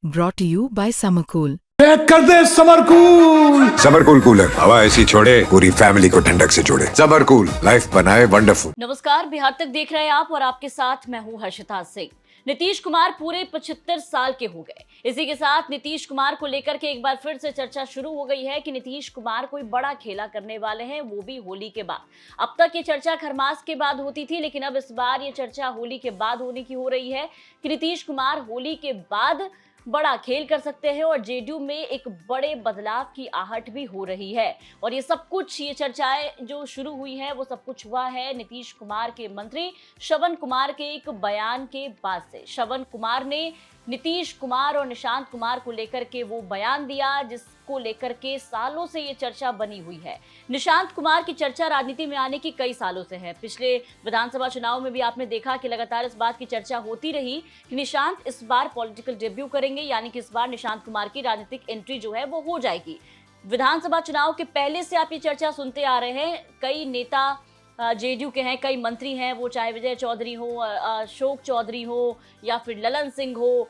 brought to you by Summercool. Pack कर दे summer cool. Summer cool cooler हवा ऐसी छोड़े पूरी फैमिली को ठंडक से जोड़े। समरकूल लाइफ बनाए वंडरफुल। नमस्कार, बिहार तक देख रहे हैं आप और आपके साथ मैं हूं हर्षिता सिंह। नीतीश कुमार पूरे 75 साल के हो गए। इसी के साथ नीतीश कुमार को लेकर के एक बार फिर से चर्चा शुरू हो गई है कि नीतीश कुमार कोई बड़ा खेला करने वाले हैं, वो भी होली के बाद। अब तक ये चर्चा खरमास के बाद होती थी, लेकिन अब इस बार ये चर्चा होली के बाद होने की हो रही है कि नीतीश कुमार होली के बाद बड़ा खेल कर सकते हैं और जेडीयू में एक बड़े बदलाव की आहट भी हो रही है। और ये सब कुछ, ये चर्चाएं जो शुरू हुई है, वो सब कुछ हुआ है नीतीश कुमार के मंत्री श्रवण कुमार के एक बयान के बाद से। श्रवण कुमार ने नीतीश कुमार और निशांत कुमार को लेकर के वो बयान दिया जिसको लेकर के सालों से ये चर्चा बनी हुई है। निशांत कुमार की चर्चा राजनीति में आने की कई सालों से है। पिछले विधानसभा चुनाव में भी आपने देखा कि लगातार इस बात की चर्चा होती रही कि निशांत इस बार पॉलिटिकल डेब्यू करेंगे, यानी कि इस बार निशांत कुमार की राजनीतिक एंट्री जो है वो हो जाएगी। विधानसभा चुनाव के पहले से आप ये चर्चा सुनते आ रहे हैं। कई नेता जेडीयू के हैं, कई मंत्री हैं, वो चाहे विजय चौधरी हो, अशोक चौधरी हो या फिर ललन सिंह हो,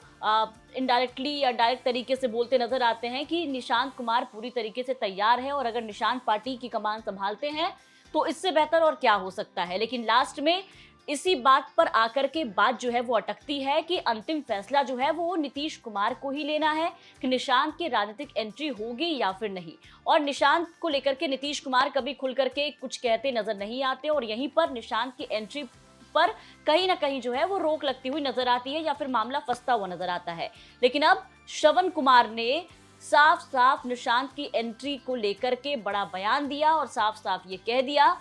इनडायरेक्टली या डायरेक्ट तरीके से बोलते नजर आते हैं कि निशांत कुमार पूरी तरीके से तैयार है और अगर निशांत पार्टी की कमान संभालते हैं तो इससे बेहतर और क्या हो सकता है। लेकिन लास्ट में इसी बात पर आकर के बात जो है वो अटकती है कि अंतिम फैसला जो है वो नीतीश कुमार को ही लेना है कि निशांत की राजनीतिक एंट्री होगी या फिर नहीं। और निशांत को लेकर के नीतीश कुमार कभी खुल करके कुछ कहते नजर नहीं आते और यहीं पर निशांत की एंट्री पर कहीं ना कहीं जो है वो रोक लगती हुई नजर आती है या फिर मामला फंसता हुआ नजर आता है। लेकिन अब श्रवण कुमार ने साफ साफ निशांत की एंट्री को लेकर के बड़ा बयान दिया और साफ साफ ये कह दिया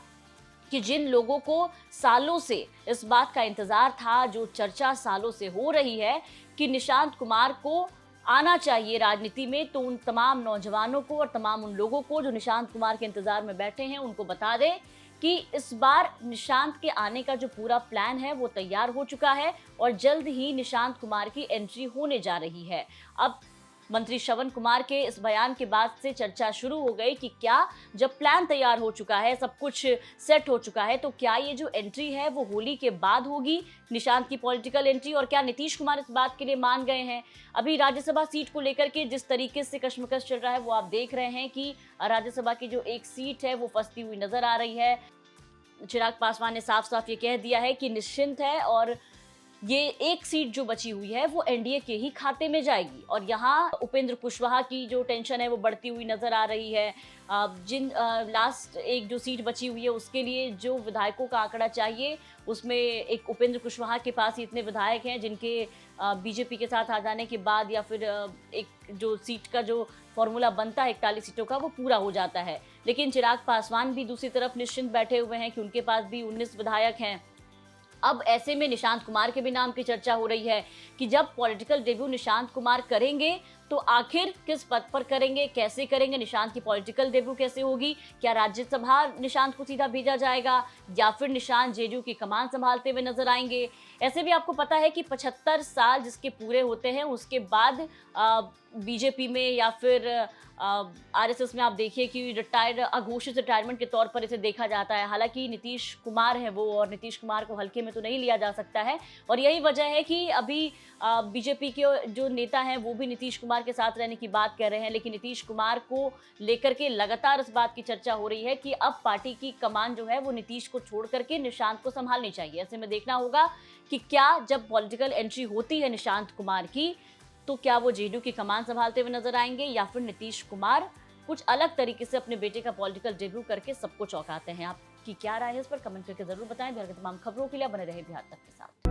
कि जिन लोगों को सालों से इस बात का इंतजार था, जो चर्चा सालों से हो रही है कि निशांत कुमार को आना चाहिए राजनीति में, तो उन तमाम नौजवानों को और तमाम उन लोगों को जो निशांत कुमार के इंतजार में बैठे हैं उनको बता दें कि इस बार निशांत के आने का जो पूरा प्लान है वो तैयार हो चुका है और जल्द ही निशांत कुमार की एंट्री होने जा रही है। अब मंत्री श्रवण कुमार के इस बयान के बाद से चर्चा शुरू हो गई कि क्या जब प्लान तैयार हो चुका है, सब कुछ सेट हो चुका है, तो क्या ये जो एंट्री है वो होली के बाद होगी, निशांत की पॉलिटिकल एंट्री, और क्या नीतीश कुमार इस बात के लिए मान गए हैं। अभी राज्यसभा सीट को लेकर के जिस तरीके से कश्मकश चल रहा है वो आप देख रहे हैं कि राज्यसभा की जो एक सीट है वो फंसती हुई नजर आ रही है। चिराग पासवान ने साफ साफ ये कह दिया है कि निश्चिंत है और ये एक सीट जो बची हुई है वो एनडीए के ही खाते में जाएगी। और यहाँ उपेंद्र कुशवाहा की जो टेंशन है वो बढ़ती हुई नजर आ रही है। जिन लास्ट एक जो सीट बची हुई है उसके लिए जो विधायकों का आंकड़ा चाहिए उसमें एक उपेंद्र कुशवाहा के पास ही इतने विधायक हैं जिनके बीजेपी के साथ आ जाने के बाद या फिर एक जो सीट का जो फॉर्मूला बनता है 41 सीटों का वो पूरा हो जाता है। लेकिन चिराग पासवान भी दूसरी तरफ निश्चिंत बैठे हुए हैं कि उनके पास भी 19 विधायक हैं। अब ऐसे में निशांत कुमार के भी नाम की चर्चा हो रही है कि जब पॉलिटिकल डेब्यू निशांत कुमार करेंगे तो आखिर किस पद पर करेंगे, कैसे करेंगे, निशांत की पॉलिटिकल डेब्यू कैसे होगी, क्या राज्यसभा निशांत को सीधा भेजा जाएगा या फिर निशांत जेडीयू की कमान संभालते हुए नजर आएंगे। ऐसे भी आपको पता है कि 75 साल जिसके पूरे होते हैं उसके बाद बीजेपी में या फिर आरएसएस में आप देखिए कि अघोषित रिटायरमेंट के तौर पर इसे देखा जाता है। हालांकि नीतीश कुमार है वो और नीतीश कुमार को हल्के में तो नहीं लिया जा सकता है और यही वजह है कि अभी बीजेपी के जो नेता हैं वो भी नीतीश कुमार के साथ रहने की बात कर रहे हैं। लेकिन नीतीश कुमार को लेकर के लगातार इस बात की चर्चा हो रही है कि अब पार्टी की कमान जो है वो नीतीश को छोड़ करके निशांत को संभालनी चाहिए। ऐसे में देखना होगा कि क्या जब पॉलिटिकल एंट्री होती है निशांत कुमार की तो क्या वो जेडीयू की कमान संभालते हुए नजर आएंगे या फिर नीतीश कुमार कुछ अलग तरीके से अपने बेटे का पॉलिटिकल डेब्यू करके सबको चौंकाते हैं। आपकी क्या राय है इस पर कमेंट करके जरूर बताएं। बिहार की तमाम खबरों के लिए बने रहे बिहार तक के साथ।